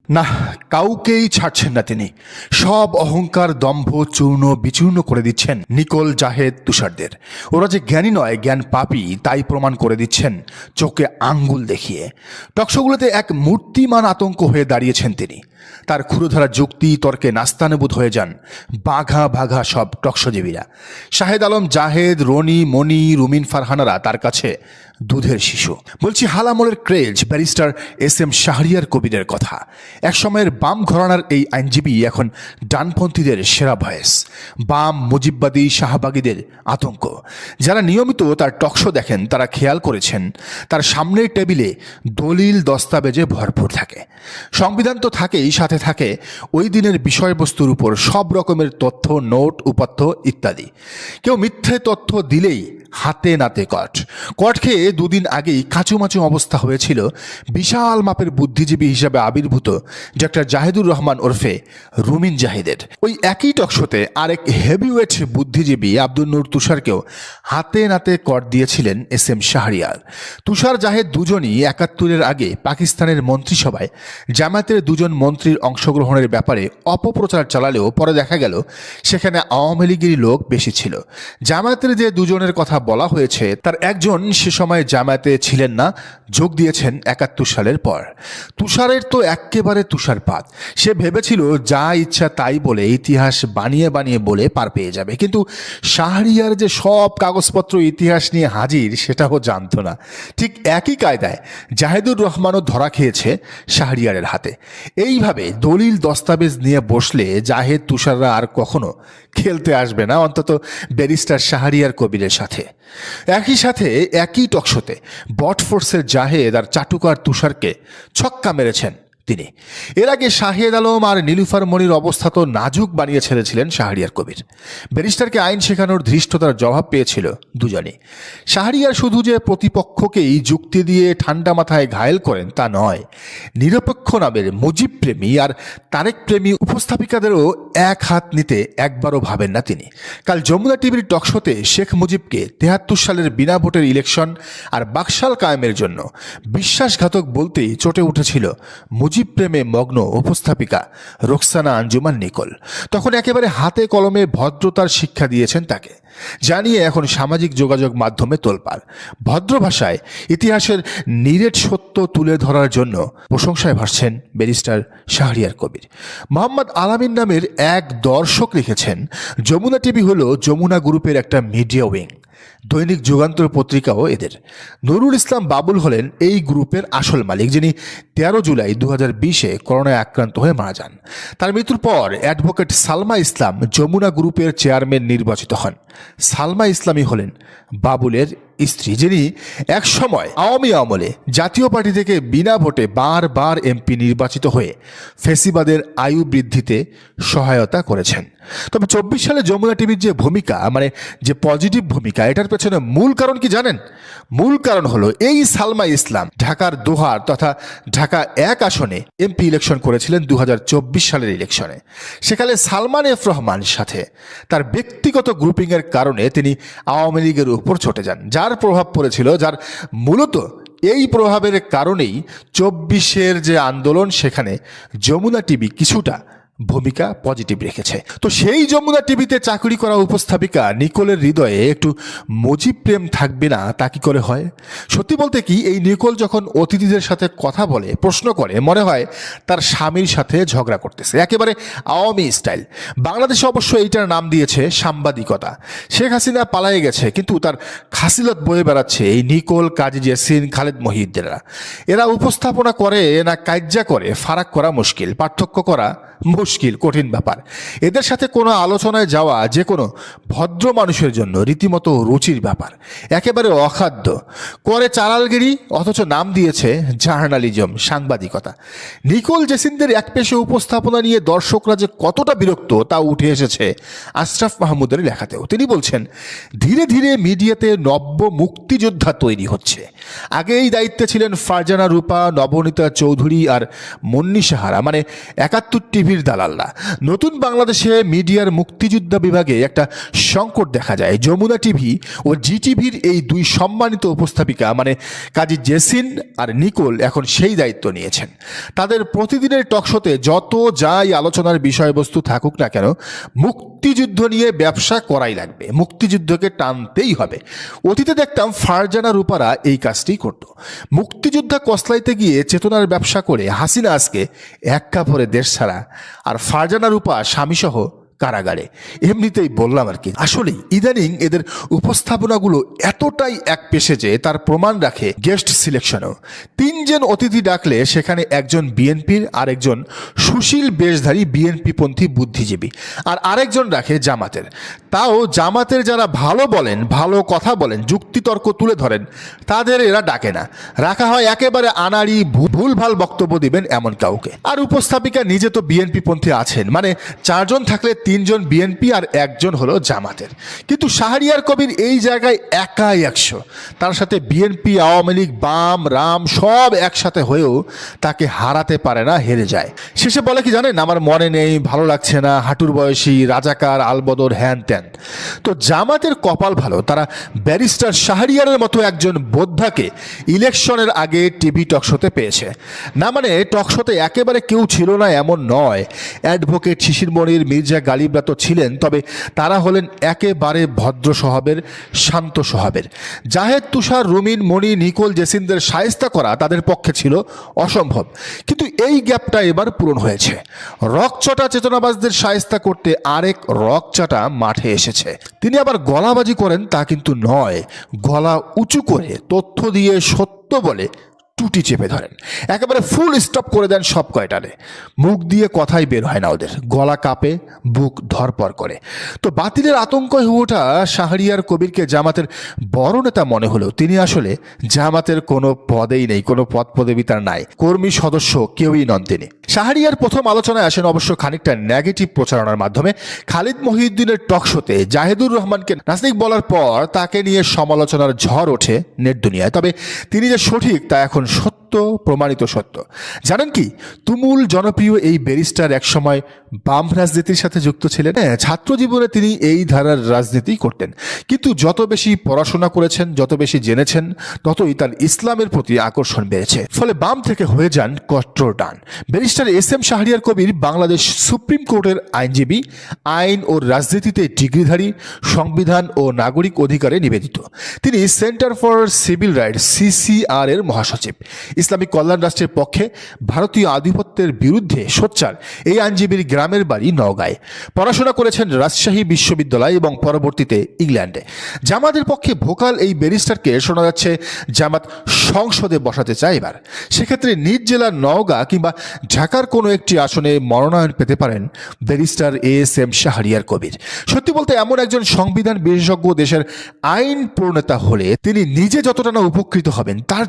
না, কাউকেই ছাড়ছেন না তিনি। সব অহংকার দম্ভ চূর্ণ বিচূর্ণ করে দিচ্ছেন নিকোল, জাহেদ, তুষারদের। ওরা যে জ্ঞানী নয়, জ্ঞান পাপী তাই প্রমাণ করে দিচ্ছেন চোখে আঙ্গুল দেখিয়ে। টকশোগুলোতে এক মূর্তিমান আতঙ্ক হয়ে দাঁড়িয়েছেন তিনি। তার ক্ষুরধারা যুক্তি তর্কে নাস্তানুবুদ হয়ে যান বাঘা বাঘা সব টকশোজীবীরা। শাহেদ আলম, জাহেদ, রনি, মনি, রুমিন ফারহানারা তার কাছে দুধের শিশু। বলছি হালামলের ক্রেজ ব্যারিস্টার SM শাহরিয়ার কবিরের কথা। এক সময়ের বাম ঘরানার এই আইনজীবী এখন ডানপন্থীদের সেরা ভয়েস, বাম মুজিববাদী শাহবাগীদের আতঙ্ক। যারা নিয়মিত তার টকশো দেখেন তারা খেয়াল করেছেন তার সামনের টেবিলে দলিল দস্তাবেজে ভরপুর থাকে। সংবিধান তো থাকেই, সাথে থাকে ওই দিনের বিষয়বস্তুর উপর সব রকমের তথ্য, নোট, উপাত্ত ইত্যাদি। কেউ মিথ্যে তথ্য দিলেই হাতে নাতে কট খেয়ে দুদিন আগেই কাঁচুমাচু অবস্থা হয়েছিল বিশাল মাপের বুদ্ধিজীবী হিসাবে আবির্ভূত ডক্টর জাহিদুর রহমান ওরফে রুমিন জাহিদের। ওই একই টকশোতে আরেক হেভিওয়েট বুদ্ধিজীবী আব্দুল নূর তুষারকেও হাতে নাতে কট দিয়েছিলেন SM শাহরিয়ার। তুষার, জাহেদ দুজনই ৭১-এর আগে পাকিস্তানের মন্ত্রিসভায় জামায়াতের দুজন মন্ত্রীর অংশগ্রহণের ব্যাপারে অপপ্রচার চালালেও পরে দেখা গেল সেখানে আওয়ামী লীগেরই লোক বেশি ছিল। জামায়াতের যে দুজনের কথা বলা হয়েছে তার একজন সে সময় জামায়াতে ছিলেন না, যোগ দিয়েছেন ৭১ সালের পর। তুষারের তো একেবারে তুষারপাত। সে ভেবেছিল যা ইচ্ছা তাই বলে, ইতিহাস বানিয়ে বানিয়ে বলে পার পেয়ে যাবে। কিন্তু শাহরিয়ার যে সব কাগজপত্র ইতিহাস নিয়ে হাজির সেটাও জানতো না। ঠিক একই কায়দায় জাহেদুর রহমানও ধরা খেয়েছে শাহরিয়ারের হাতে। এইভাবে দলিল দস্তাবেজ নিয়ে বসলে জাহেদ, তুষাররা আর কখনো খেলতে আসবে না, অন্তত ব্যারিস্টার শাহরিয়ার কবিরের সাথে। একই সাথে একই টকশোতে বটফোর্সের জাহেদ আর চাটুকার তুষারকে ছক্কা মেরেছেন তিনি। এর আগে শাহেদ আলম আর নীলুফার মনির অবস্থা তো নাজুক বানিয়ে ছেড়েছিলেন শাহরিয়ার কবির। ব্যারিস্টারকে আইন শেখানোর ধৃষ্টতার জবাব পেয়েছিল দুজনই। শাহরিয়ার শুধু যে প্রতিপক্ষকেই যুক্তি দিয়ে ঠান্ডা মাথায় ঘায়েল করেন তা নয়, নিরপেক্ষ নামের মুজিব প্রেমী আর তারেক প্রেমী উপস্থাপিকাদেরও এক হাত নিতে একবারও ভাবেন না তিনি। কাল যমুনা টিভির টকশোতে শেখ মুজিবকে ৭৩ সালের বিনা ভোটের ইলেকশন আর বাকশাল কায়েমের জন্য বিশ্বাসঘাতক বলতেই চটে উঠেছিল মুজিব প্রেমে মগ্ন উপস্থাপিকা রোকসানা আঞ্জুমান নিকোল। তখন একেবারে হাতে কলমে ভদ্রতার শিক্ষা দিয়েছেন তাকে, জানিয়ে এখন সামাজিক যোগাযোগ মাধ্যমে তোলপাড়। ভদ্র ভাষায় ইতিহাসের নিরেট সত্য তুলে ধরার জন্য প্রশংসায় ভাসছেন ব্যারিস্টার শাহরিয়ার কবির। মোহাম্মদ আলামিন নামের এক দর্শক লিখেছেন, যমুনা টিভি হলো যমুনা গ্রুপের একটা মিডিয়া উইং। দৈনিক যুগান্তর পত্রিকাও এদের। নুরুল ইসলাম বাবুল হলেন এই গ্রুপের আসল মালিক, যিনি ১৩ জুলাই ২০২০-এ করোনায় আক্রান্ত হয়ে মারা যান। তার মৃত্যুর পর অ্যাডভোকেট সালমা ইসলাম যমুনা গ্রুপের চেয়ারম্যান নির্বাচিত হন। সালমা ইসলামই হলেন বাবুলের স্ত্রী, যিনি এক সময় আওয়ামী আমলে জাতীয় পার্টি থেকে বিনা ভোটে বারবার MP নির্বাচিত হয়ে ফেসিবাদের আয়ু বৃদ্ধিতে সহায়তা করেছেন। তবে ২৪ সালে যমুনা টিভির যে ভূমিকা, মানে যে পজিটিভ ভূমিকা, এটার পেছনে মূল কারণ কি জানেন? মূল কারণ হলো এই সালমা ইসলাম ঢাকার দোহার তথা ঢাকা ১ আসনে MP ইলেকশন করেছিলেন ২০২৪ সালের ইলেকশনে। সেখানে সালমান এফ রহমানের সাথে তার ব্যক্তিগত গ্রুপিংয়ের কারণে তিনি আওয়ামী লীগের উপর চটে যান, যার প্রভাব পড়েছিল, যার মূলত এই প্রভাবের কারণেই ২৪-এর যে আন্দোলন সেখানে যমুনা টিভি কিছুটা ভূমিকা পজিটিভ রেখেছে। তো সেই যমুনা টিভিতে চাকরি করা উপস্থাপিকা নিকোলের হৃদয়ে একটু মুজিব প্রেম থাকবে না তা কি করে হয়? সত্যি বলতে কি, এই নিকোল যখন অতিথিদের সাথে কথা বলে, প্রশ্ন করে, মনে হয় তার স্বামীর সাথে ঝগড়া করতেছে, একেবারে আওয়ামী স্টাইল। বাংলাদেশে অবশ্য এইটার নাম দিয়েছে সাংবাদিকতা। শেখ হাসিনা পালায়ে গেছে, কিন্তু তার খাসিলত বয়ে বেড়াচ্ছে এই নিকোল, কাজী জেসিন, খালেদ মহিউদ্দিনরা। এরা উপস্থাপনা করে না কাজ্জা করে ফারাক করা মুশকিল, পার্থক্য করা মুশকিল, কঠিন ব্যাপার। এদের সাথে কোনো আলোচনায় যাওয়া যে কোনো ভদ্র মানুষের জন্য রীতিমতো রুচির ব্যাপার। একেবারে অখাদ্য করে চালালগিরি, অথচ নাম দিয়েছে জার্নালিজম, সাংবাদিকতা। নিকোল জেসিনদের একপেশে উপস্থাপনা নিয়ে দর্শকরা যে কতটা বিরক্ত তা উঠে এসেছে আশরাফ মাহমুদের লেখাতেও। তিনি বলছেন, ধীরে ধীরে মিডিয়াতে নব্য মুক্তিযোদ্ধা তৈরি হচ্ছে। আগে এই দায়িত্বে ছিলেন ফারজানা রূপা, নবনীতা চৌধুরী আর মুন্নি সাহারা, মানে ৭১ টিভি টিভির দালালরা। নতুন বাংলাদেশে মিডিয়ার মুক্তিযোদ্ধা বিভাগে একটা সংকট দেখা যায়। যমুনা টিভি ও জি টিভির এই দুই সম্মানিত উপস্থাপিকা মানে কাজী জেসিন আর নিকোল এখন সেই দায়িত্ব নিয়েছেন। তাদের প্রতিদিনের টকশোতে যত যাই আলোচনার বিষয়বস্তু থাকুক না কেন, মুক্তিযুদ্ধ নিয়ে ব্যবসা করাই লাগবে, মুক্তিযুদ্ধকে টানতেই হবে। অতীতে দেখতাম ফারজানা রূপারা এই কাজটি করত। মুক্তিযোদ্ধা কসলাইতে গিয়ে চেতনার ব্যবসা করে হাসিনা আজকে এক কাপড়ে দেশ ছাড়া, আর ফারজানা রূপা স্বামীসহ কারাগারে। এমনিতেই বললাম আর কি। আসলে ইদানিং এদের উপস্থাপনাগুলো এতটাই এক পেশে যে তার প্রমাণ রাখে গেস্ট সিলেকশনও। তিনজন অতিথি ডাকলে সেখানে একজন বিএনপির, আরেকজন সুশীল বেশধারী বিএনপিপন্থী বুদ্ধিজীবী, আর আরেকজন রাখে জামাতের। তাও জামাতের যারা ভালো বলেন, ভালো কথা বলেন, যুক্তিতর্ক তুলে ধরেন, তাদের এরা ডাকে না। রাখা হয় একেবারে আনাড়ি ভুলভাল বক্তব্য দিবেন এমন কাউকে। আর উপস্থাপিকা নিজে তো বিএনপিপন্থী আছেন, মানে চারজন থাকলে তিনজন বিএনপি আর একজন হলো জামাতের। কিন্তু শাহরিয়ার কবির এই জায়গায় একাই 100। তার সাথে বিএনপি, আওয়ামী লীগ, বাম, রাম সব একসাথে হয়েও তাকে হারাতে পারে না, হেরে যায়। শেষে বলে কি জানেন, আমার মনে নেই, ভালো লাগছে না, হাঁটুর বয়সী, রাজাকার, আলবদর, হ্যান ত্যান। তো জামাতের কপাল ভালো, তারা ব্যারিস্টার শাহরিয়ারের মতো একজন বোদ্ধাকে ইলেকশনের আগে টিভি টকশোতে পেয়েছে। না মানে টকশোতে একেবারে কেউ ছিল না এমন নয়। অ্যাডভোকেট শিশির মনির, মির্জা গালিবরা তো ছিলেন, তবে তারা হলেন একেবারে ভদ্র স্বভাবের, শান্ত স্বভাবের। জাহেদ, তুষার, রুমিন, মণি, নিকোল, জেসিনদের শায়েস্তা করা তাদের পক্ষে ছিল অসম্ভব। কিন্তু এই গ্যাপটা এবার পূরণ হয়েছে। রকচটা চেতনাবাজদের শায়েস্তা করতে আরেক রকচাটা মাঠে এসেছে। তিনি আবার গলাবাজি করেন তা কিন্তু নয়, গলা উঁচু করে তথ্য দিয়ে সত্য বলে টুটি চেপে ধরেন, একেবারে ফুল স্টপ করে দেন সব কয়টারে। মুখ দিয়ে কথাই বের হয় না ওদের, গলা কাঁপে, বুক ধরপর করে। তো বাতিলের আতঙ্ক হয়ে ওঠা শাহরিয়ার কবিরকে জামাতের বড় নেতা মনে হলেও তিনি আসলে জামাতের কোনো পদেই নেই, কোনো পদ পদবি তার নাই, কর্মী সদস্য কেউই নন তিনি। শাহরিয়ার প্রথম আলোচনায় আসেন অবশ্য খানিকটা নেগেটিভ প্রচারণার মাধ্যমে। খালিদ মহিউদ্দিনের টকশোতে জাহেদুর রহমানকে নাস্তিক বলার পর তাকে নিয়ে সমালোচনার ঝড় ওঠে নেট দুনিয়ায়। তবে তিনি যে সঠিক তা এখন সত্য, প্রমাণিত সত্য। জানেন কি, তুমুল জনপ্রিয় এই ব্যারিস্টার একসময় বাম রাজনীতির সাথে যুক্ত ছিলেন। ছাত্র জীবনে তিনি এই ধারার রাজনীতি করতেন, কিন্তু যত বেশি পড়াশোনা করেছেন, যত বেশি জেনেছেন, ততই তার ইসলামের প্রতি আকর্ষণ বেড়েছে। ফলে বাম থেকে হয়ে যান কট্টর ডান। Barrister SM Shahriar Kabir Bangladesh supreme কোর্টের আইনজীবী, আইন ও রাজনীতিতে ডিগ্রিধারী, সংবিধান ও নাগরিক অধিকারে নিবেদিত। তিনি centre for civil rights CCR এর মহাসচিব। ইসলামিক কল্যাণ রাষ্ট্রের পক্ষে, ভারতীয় আধিপত্যের বিরুদ্ধে সোচ্চার এই আইনজীবীর গ্রামের বাড়ি নওগাঁয়। পড়াশোনা করেছেন রাজশাহী বিশ্ববিদ্যালয় এবং পরবর্তীতে ইংল্যান্ডে। জামাতের পক্ষে ভোকাল এই ব্যারিস্টারকে শোনা যাচ্ছে জামাত সংসদে বসাতে চায় এবার। সেক্ষেত্রে নিজ জেলার নওগাঁ কিংবা ঢাকার কোনো একটি আসনে মনোনয়ন পেতে পারেন ব্যারিস্টার SM শাহরিয়ার কবির। সত্যি বলতে এমন একজন সংবিধান বিশেষজ্ঞ দেশের আইন প্রণেতা হলে তিনি নিজে যতটা না উপকৃত হবেন, তার